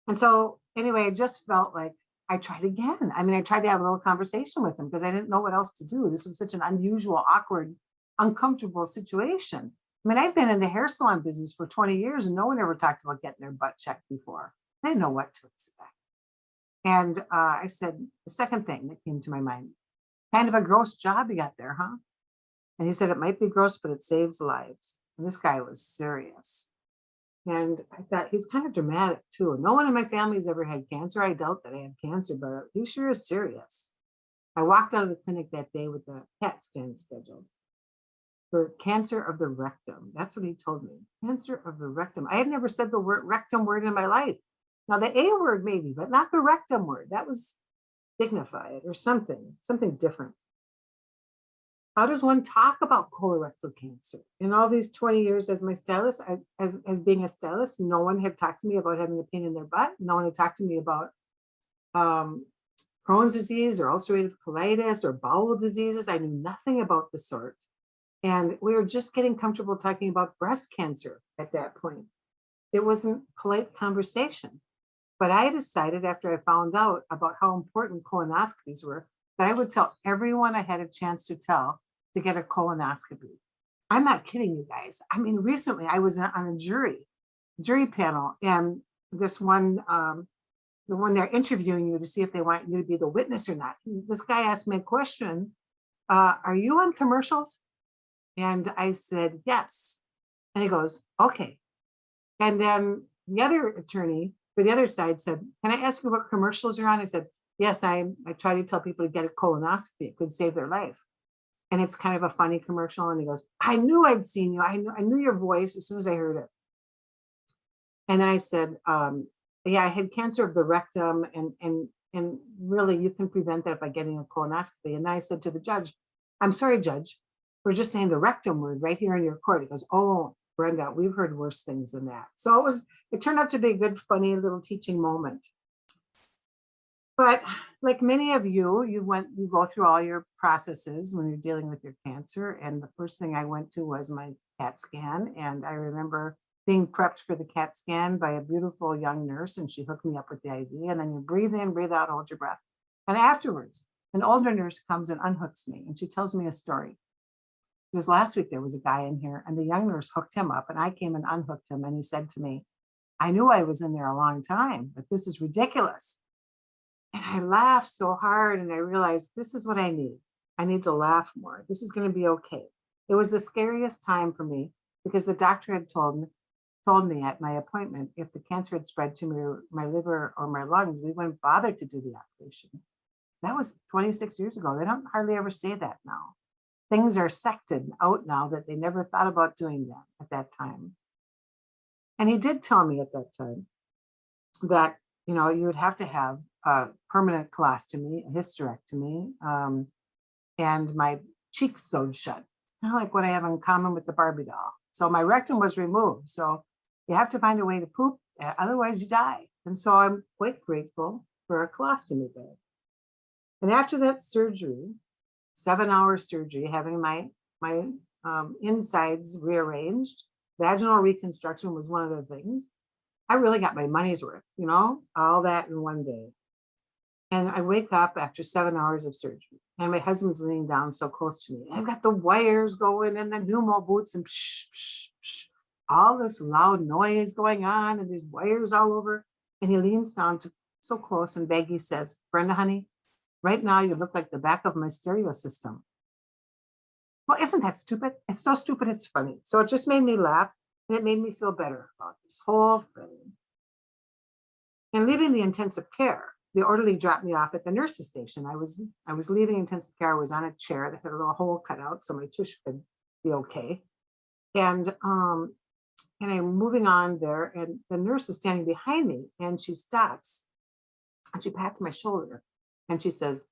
And so anyway, I just felt like I tried again. I mean, I tried to have a little conversation with him because I didn't know what else to do. This was such an unusual, awkward, uncomfortable situation. I mean, I've been in the hair salon business for 20 years, and no one ever talked about getting their butt checked before. I didn't know what to expect. And I said, the second thing that came to my mind, kind of a gross job you got there, huh? And he said, it might be gross, but it saves lives. And this guy was serious. And I thought, he's kind of dramatic too. No one in my family's ever had cancer. I doubt that I had cancer, but he sure is serious. I walked out of the clinic that day with a CAT scan scheduled for cancer of the rectum. That's what he told me. Cancer of the rectum. I had never said the rectum word in my life. Now the A word maybe, but not the rectum word. That was dignified or something different. How does one talk about colorectal cancer? In all these 20 years as my stylist, as being a stylist, no one had talked to me about having a pain in their butt. No one had talked to me about Crohn's disease or ulcerative colitis or bowel diseases. I knew nothing about the sort. And we were just getting comfortable talking about breast cancer at that point. It wasn't polite conversation. But I decided, after I found out about how important colonoscopies were, that I would tell everyone I had a chance to tell to get a colonoscopy. I'm not kidding you guys. I mean, recently I was on a jury panel, and this one, the one they're interviewing you to see if they want you to be the witness or not. This guy asked me a question, are you on commercials? And I said, yes. And he goes, okay. And then the other attorney for the other side said, can I ask you what commercials you're on? I said, yes, I try to tell people to get a colonoscopy. It could save their life. And it's kind of a funny commercial. And he goes, I knew I'd seen you. I knew your voice as soon as I heard it. And then I said, yeah, I had cancer of the rectum, and really you can prevent that by getting a colonoscopy. And I said to the judge, I'm sorry, judge, we're just saying the rectum word right here in your court. He goes, oh, Brenda, we've heard worse things than that. So it turned out to be a good, funny little teaching moment. But like many of you, you go through all your processes when you're dealing with your cancer. And the first thing I went to was my CAT scan. And I remember being prepped for the CAT scan by a beautiful young nurse, and she hooked me up with the IV. And then you breathe in, breathe out, hold your breath. And afterwards, an older nurse comes and unhooks me, and she tells me a story. Because last week there was a guy in here, and the young nurse hooked him up, and I came and unhooked him. And he said to me, I knew I was in there a long time, but this is ridiculous. And I laughed so hard, and I realized this is what I need. I need to laugh more. This is going to be okay. It was the scariest time for me because the doctor had told me at my appointment, if the cancer had spread to my liver or my lungs, we wouldn't bother to do the operation. That was 26 years ago. They don't hardly ever say that now. Things are sected out now that they never thought about doing that at that time. And he did tell me at that time that, you would have to have a permanent colostomy, a hysterectomy, and my cheeks sewed shut, kind of like what I have in common with the Barbie doll. So my rectum was removed. So you have to find a way to poop, otherwise you die. And so I'm quite grateful for a colostomy bag. And after that surgery, 7-hour surgery, having my insides rearranged, vaginal reconstruction was one of the things. I really got my money's worth, all that in one day. And I wake up after 7 hours of surgery, and my husband's leaning down so close to me. I've got the wires going and the pneumo boots and psh, psh, psh, all this loud noise going on and these wires all over. And he leans down so close, and Baggy says, "Brenda, honey, right now you look like the back of my stereo system." Well, isn't that stupid? It's so stupid, it's funny. So it just made me laugh, and it made me feel better about this whole thing. And leaving the intensive care, the orderly dropped me off at the nurse's station. I was leaving intensive care. I was on a chair that had a little hole cut out so my tush could be okay. And I'm moving on there, and the nurse is standing behind me, and she stops and she pats my shoulder and she says,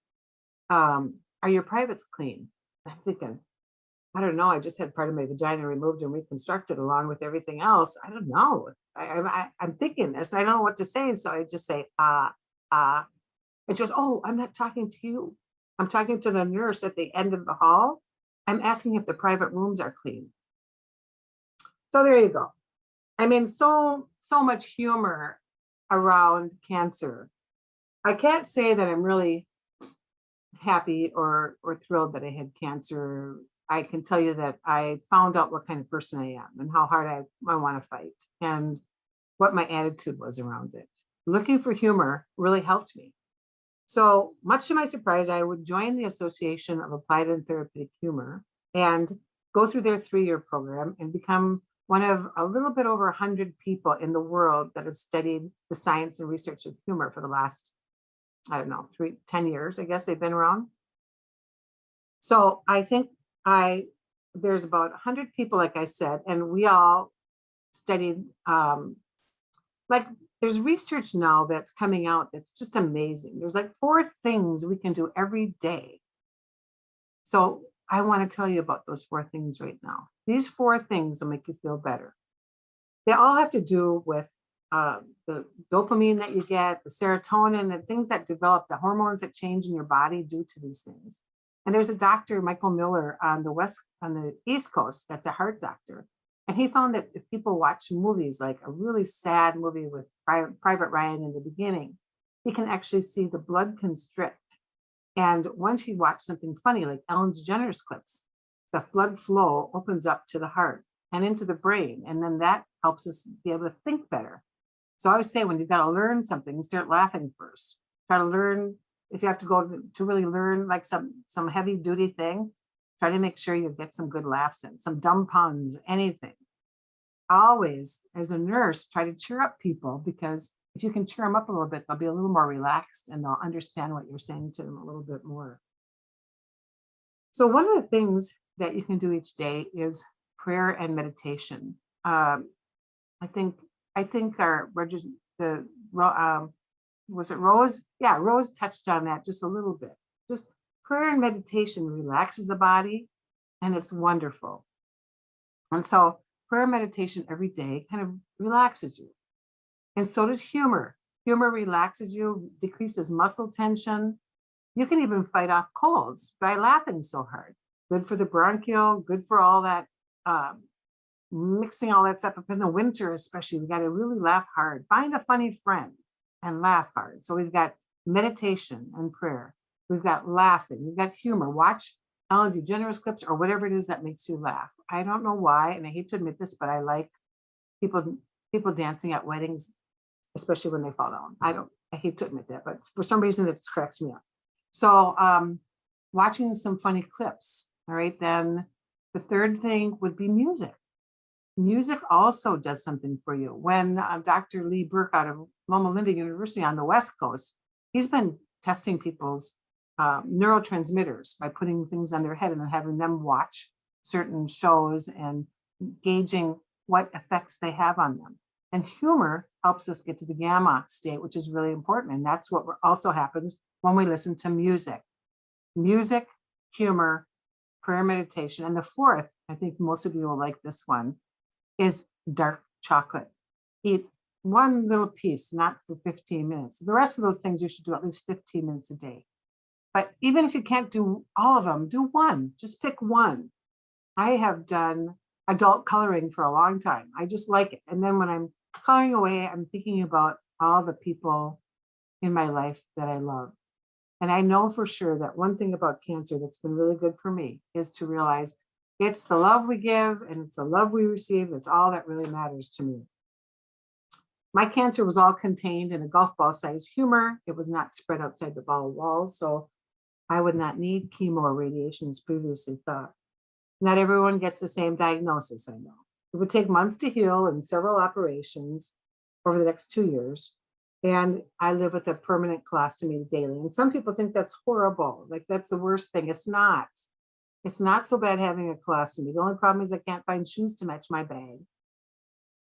"Are your privates clean?" I'm thinking, I don't know. I just had part of my vagina removed and reconstructed along with everything else. I don't know. I'm thinking this. I don't know what to say. So I just say, and she goes, "Oh, I'm not talking to you. I'm talking to the nurse at the end of the hall. I'm asking if the private rooms are clean." So there you go. I mean, so much humor around cancer. I can't say that I'm really happy or thrilled that I had cancer. I can tell you that I found out what kind of person I am and how hard I want to fight and what my attitude was around it. Looking for humor really helped me. So much to my surprise, I would join the Association of Applied and Therapeutic Humor and go through their 3-year program and become one of a little bit over 100 people in the world that have studied the science and research of humor for the last, 10 years, I guess they've been around. So I think there's about 100 people, like I said, and we all studied, there's research now that's coming out that's just amazing. There's like 4 things we can do every day. So I want to tell you about those 4 things right now. These 4 things will make you feel better. They all have to do with the dopamine that you get, the serotonin, the things that develop, the hormones that change in your body due to these things. And there's a doctor, Michael Miller, on the East Coast, that's a heart doctor. And he found that if people watch movies, like a really sad movie with Private Ryan in the beginning, he can actually see the blood constrict. And once he watched something funny, like Ellen DeGeneres clips, the blood flow opens up to the heart and into the brain. And then that helps us be able to think better. So I always say, when you've got to learn something, start laughing first. Try to learn. If you have to go to really learn like some heavy duty thing, try to make sure you get some good laughs in, some dumb puns, anything. Always, as a nurse, try to cheer up people, because if you can cheer them up a little bit, they'll be a little more relaxed and they'll understand what you're saying to them a little bit more. So one of the things that you can do each day is prayer and meditation. I think was it Rose? Yeah, Rose touched on that just a little bit. Just prayer and meditation relaxes the body, and it's wonderful. And so prayer and meditation every day kind of relaxes you. And so does humor. Humor relaxes you, decreases muscle tension. You can even fight off colds by laughing so hard. Good for the bronchial, good for all that, mixing all that stuff up in the winter, especially. We got to really laugh hard. Find a funny friend and laugh hard. So we've got meditation and prayer. We've got laughing. We've got humor. Watch Ellen DeGeneres clips or whatever it is that makes you laugh. I don't know why, and I hate to admit this, but I like people dancing at weddings, especially when they fall down. I hate to admit that, but for some reason it cracks me up. So watching some funny clips. All right, then The third thing would be music. Music also does something for you. When Dr. Lee Burke out of Loma Linda University on the West Coast, he's been testing people's neurotransmitters by putting things on their head and then having them watch certain shows and gauging what effects they have on them. And humor helps us get to the gamma state, which is really important. And that's what also happens when we listen to music. Music, humor, prayer, meditation. And the fourth, I think most of you will like this one, is dark chocolate. Eat one little piece, not for 15 minutes. The rest of those things you should do at least 15 minutes a day. But even if you can't do all of them, do one, just pick one. I have done adult coloring for a long time. I just like it. And then when I'm coloring away, I'm thinking about all the people in my life that I love. And I know for sure that one thing about cancer that's been really good for me is to realize it's the love we give and it's the love we receive. It's all that really matters to me. My cancer was all contained in a golf ball size humor. It was not spread outside the ball walls, so I would not need chemo or radiation as previously thought. Not everyone gets the same diagnosis, I know. It would take months to heal and several operations over the next 2 years. And I live with a permanent colostomy daily. And some people think that's horrible. Like that's the worst thing. It's not. It's not so bad having a colostomy. The only problem is I can't find shoes to match my bag.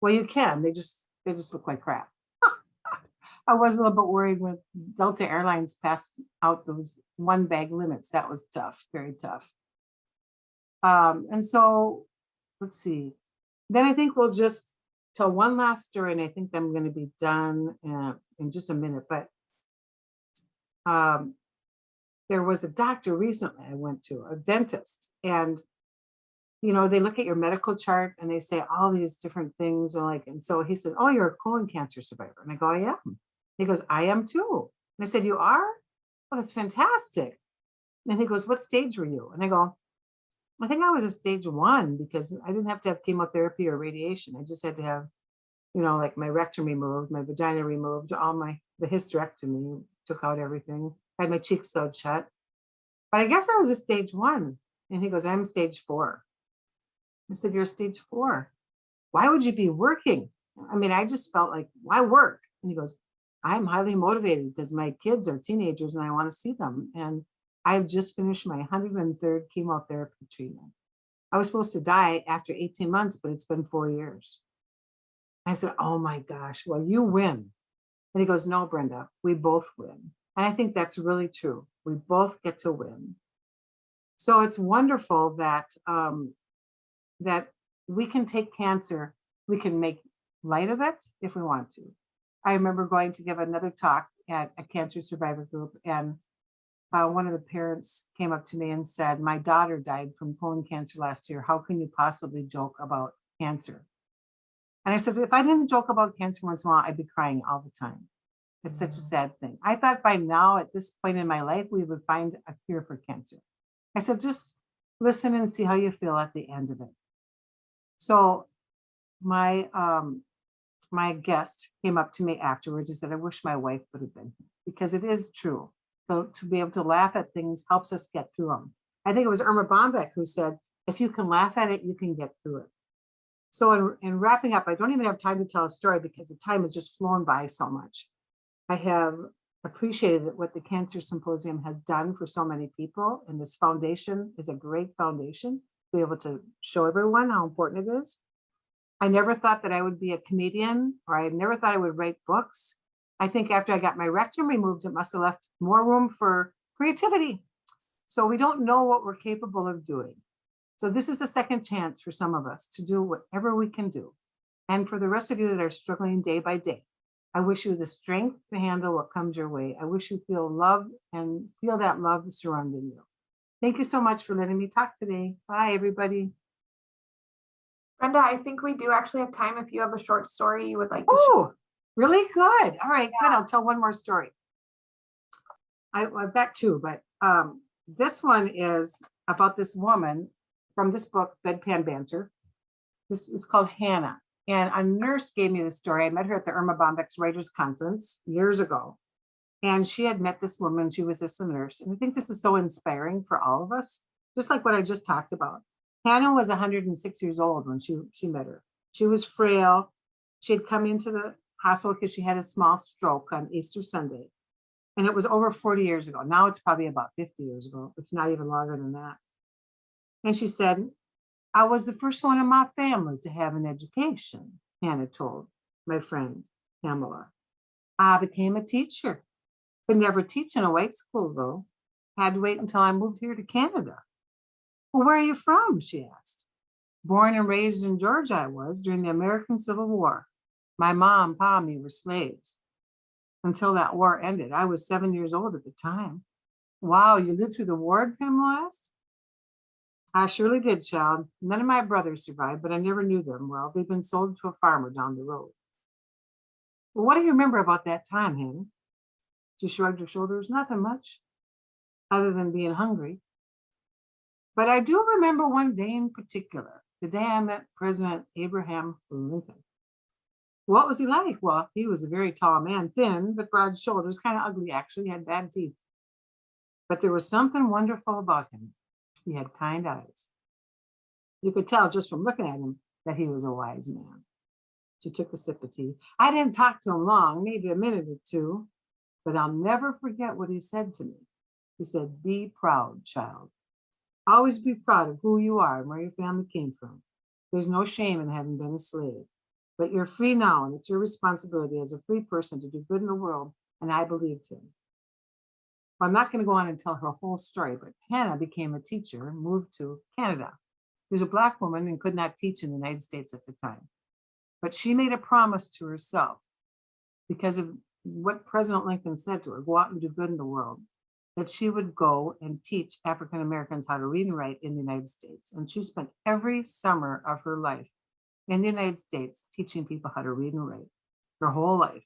Well, you can. They just look like crap. I was a little bit worried when Delta Airlines passed out those one bag limits. That was tough, very tough. And so let's see. Then I think we'll just tell one last story, and I think I'm going to be done in just a minute. But there was a doctor recently I went to, a dentist, and you know, they look at your medical chart and they say all these different things. And so he says, "Oh, you're a colon cancer survivor." And I go, "I am." He goes, "I am too." And I said, "You are? Oh, that's fantastic." And he goes, "What stage were you?" And I go, "I think I was a stage 1 because I didn't have to have chemotherapy or radiation. I just had to have, you know, like my rectum removed, my vagina removed, the hysterectomy, took out everything. I had my cheeks sewed shut. But I guess I was a stage 1." And he goes, "I'm stage 4. I said, "You're stage 4. Why would you be working?" I mean, I just felt like, why work? And he goes, "I'm highly motivated because my kids are teenagers and I want to see them. And I've just finished my 103rd chemotherapy treatment. I was supposed to die after 18 months, but it's been 4 years." I said, "Oh my gosh, well, you win." And he goes, "No, Brenda, we both win." And I think that's really true. We both get to win. So it's wonderful that that we can take cancer, we can make light of it if we want to. I remember going to give another talk at a cancer survivor group, and one of the parents came up to me and said, "My daughter died from colon cancer last year. How can you possibly joke about cancer?" And I said, "If I didn't joke about cancer once in a while, I'd be crying all the time. It's such a sad thing." I thought by now, at this point in my life, we would find a cure for cancer. I said, "Just listen and see how you feel at the end of it." So my my guest came up to me afterwards and said, "I wish my wife would have been here," because it is true. So to be able to laugh at things helps us get through them. I think it was Irma Bombeck who said, "If you can laugh at it, you can get through it." So in wrapping up, I don't even have time to tell a story because the time has just flown by so much. I have appreciated what the Cancer Symposium has done for so many people, and this foundation is a great foundation to be able to show everyone how important it is. I never thought that I would be a comedian, or I never thought I would write books. I think after I got my rectum removed, it must have left more room for creativity. So we don't know what we're capable of doing. So this is a second chance for some of us to do whatever we can do. And for the rest of you that are struggling day by day, I wish you the strength to handle what comes your way. I wish you feel loved and feel that love surrounding you. Thank you so much for letting me talk today. Bye, everybody. Brenda, I think we do actually have time if you have a short story you would like to share. Oh, really good. All right, good. I'll tell one more story. I've got two, but this one is about this woman from this book, Bedpan Banter. This is called Hannah. And a nurse gave me the story. I met her at the Irma Bombeck's Writers Conference years ago. And she had met this woman. She was just a nurse. And I think this is so inspiring for all of us, just like what I just talked about. Hannah was 106 years old when she met her. She was frail. She had come into the hospital because she had a small stroke on Easter Sunday. And it was over 40 years ago. Now it's probably about 50 years ago, if not even longer than that. And she said, I was the first one in my family to have an education, Hannah told my friend Pamela. I became a teacher, could never teach in a white school though. Had to wait until I moved here to Canada. Well, where are you from? She asked. Born and raised in Georgia, I was during the American Civil War. My mom, pa, and me were slaves. Until that war ended. I was 7 years old at the time. Wow, you lived through the war, Pamela asked? I surely did, child. None of my brothers survived, but I never knew them well. They'd been sold to a farmer down the road. Well, what do you remember about that time, Hannah? She shrugged her shoulders. Nothing much, other than being hungry. But I do remember one day in particular, the day I met President Abraham Lincoln. What was he like? Well, he was a very tall man, thin, but broad shoulders, kind of ugly, actually. He had bad teeth. But there was something wonderful about him. He had kind eyes. You could tell just from looking at him that he was a wise man. She took a sip of tea. I didn't talk to him long, maybe a minute or two, but I'll never forget what he said to me. He said, be proud, child. Always be proud of who you are and where your family came from. There's no shame in having been a slave. But you're free now, and it's your responsibility as a free person to do good in the world, and I believed him. Well, I'm not going to go on and tell her whole story, but Hannah became a teacher and moved to Canada. She was a Black woman and could not teach in the United States at the time. But she made a promise to herself, because of what President Lincoln said to her, go out and do good in the world, that she would go and teach African Americans how to read and write in the United States. And she spent every summer of her life in the United States teaching people how to read and write her whole life.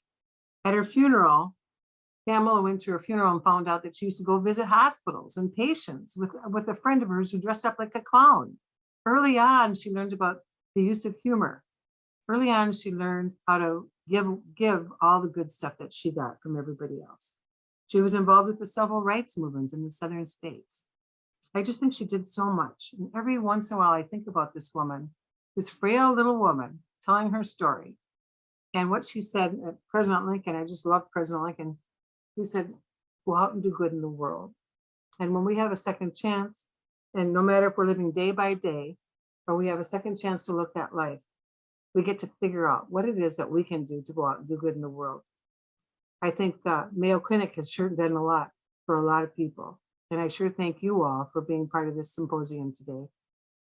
At her funeral, Pamela went to her funeral and found out that she used to go visit hospitals and patients with a friend of hers who dressed up like a clown. Early on, she learned about the use of humor. Early on, she learned how to give all the good stuff that she got from everybody else. She was involved with the civil rights movement in the southern states. I just think she did so much. And every once in a while, I think about this woman, this frail little woman telling her story. And what she said at President Lincoln, I just love President Lincoln. He said, go out and do good in the world. And when we have a second chance, and no matter if we're living day by day, or we have a second chance to look at life, we get to figure out what it is that we can do to go out and do good in the world. I think the Mayo Clinic has sure done a lot for a lot of people. And I sure thank you all for being part of this symposium today.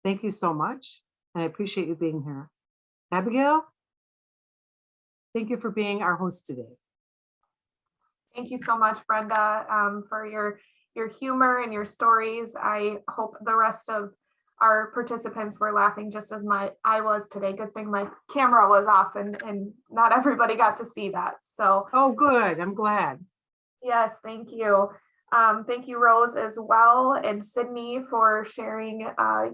Thank you so much. And I appreciate you being here. Abigail, thank you for being our host today. Thank you so much, Brenda, for your humor and your stories. I hope the rest of our participants were laughing just as I was today. Good thing my camera was off and not everybody got to see that. So, oh, good. I'm glad. Yes, thank you. Thank you, Rose, as well, and Sydney for sharing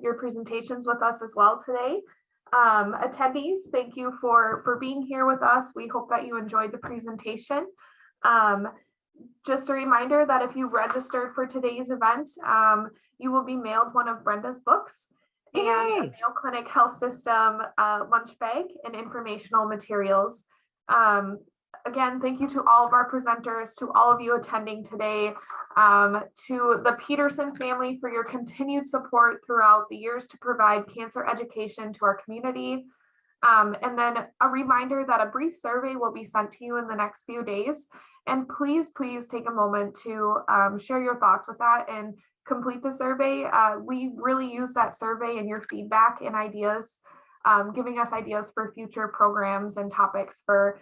your presentations with us as well today. Attendees, thank you for being here with us. We hope that you enjoyed the presentation. Just a reminder that if you registered for today's event, you will be mailed one of Brenda's books and a Mayo Clinic Health System lunch bag and informational materials. Again, thank you to all of our presenters, to all of you attending today, to the Peterson family for your continued support throughout the years to provide cancer education to our community. And then a reminder that a brief survey will be sent to you in the next few days. And please take a moment to share your thoughts with that and complete the survey. We really use that survey and your feedback and ideas, giving us ideas for future programs and topics for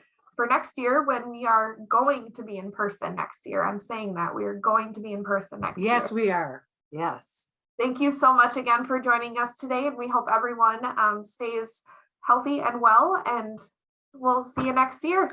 next year when we are going to be in person next year. I'm saying that we are going to be in person next year. Yes, we are. Yes. Thank you so much again for joining us today. And we hope everyone stays healthy and well, and we'll see you next year.